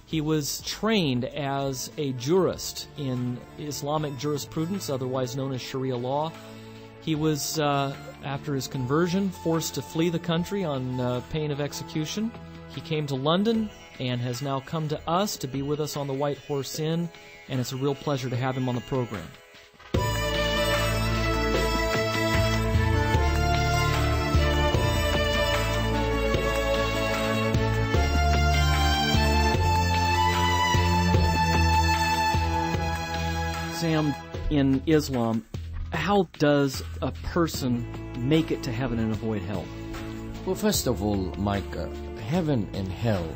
He was trained as a jurist in Islamic jurisprudence, otherwise known as Sharia law. He was, after his conversion, forced to flee the country on pain of execution. He came to London and has now come to us to be with us on the White Horse Inn, and it's a real pleasure to have him on the program. Sam, in Islam, how does a person make it to heaven and avoid hell? Well, first of all, Mike, heaven and hell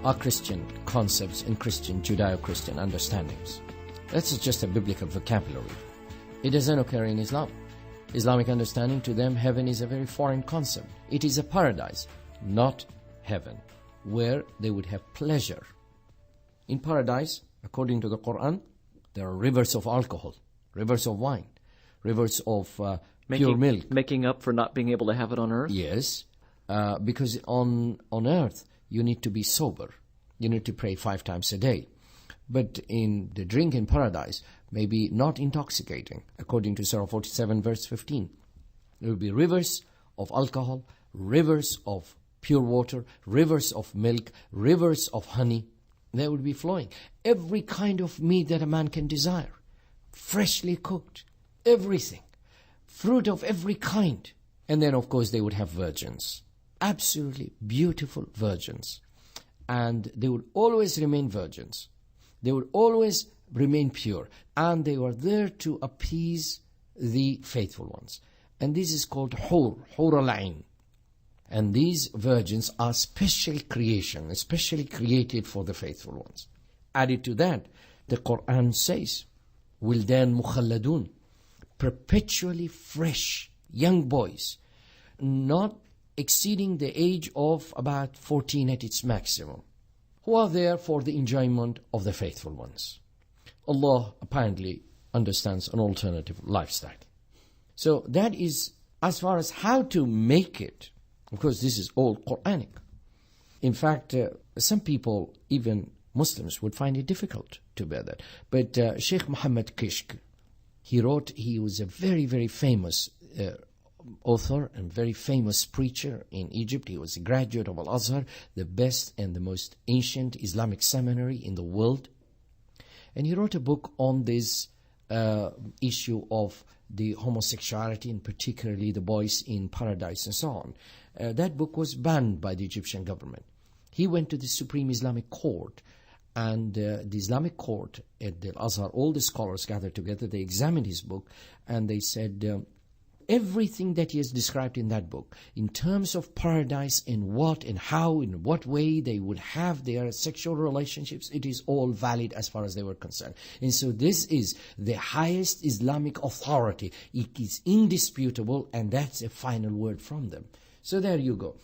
are Christian concepts and Christian, Judeo-Christian understandings. That's just a biblical vocabulary. It doesn't occur in Islam. Islamic understanding, to them, heaven is a very foreign concept. It is a paradise, not heaven, where they would have pleasure. In paradise, according to the Qur'an, there are rivers of alcohol, rivers of wine, rivers of pure milk. Making up for not being able to have it on earth? Yes, because on earth you need to be sober. You need to pray 5 times a day. But in the drink in paradise, maybe not intoxicating. According to Surah 47, verse 15, there will be rivers of alcohol, rivers of pure water, rivers of milk, rivers of honey. They would be flowing. Every kind of meat that a man can desire, freshly cooked, everything, fruit of every kind. And then, of course, they would have virgins, absolutely beautiful virgins. And they would always remain virgins. They would always remain pure. And they were there to appease the faithful ones. And this is called Hur al-Ain. And these virgins are special creation, especially created for the faithful ones. Added to that, the Qur'an says, Wildan mukhalladun, perpetually fresh, young boys, not exceeding the age of about 14 at its maximum, who are there for the enjoyment of the faithful ones. Allah apparently understands an alternative lifestyle. So that is as far as how to make it. Of course, this is all Quranic. In fact, some people, even Muslims, would find it difficult to bear that. But Sheikh Muhammad Kishk, he was a very, very famous author and very famous preacher in Egypt. He was a graduate of Al-Azhar, the best and the most ancient Islamic seminary in the world. And he wrote a book on this issue of the homosexuality, and particularly the boys in paradise and so on. That book was banned by the Egyptian government. He went to the Supreme Islamic Court, and the Islamic Court at the Al-Azhar, all the scholars gathered together, they examined his book, and they said, everything that he has described in that book, in terms of paradise, in what and how, in what way they would have their sexual relationships, it is all valid as far as they were concerned. And so this is the highest Islamic authority. It is indisputable, and that's a final word from them. So there you go.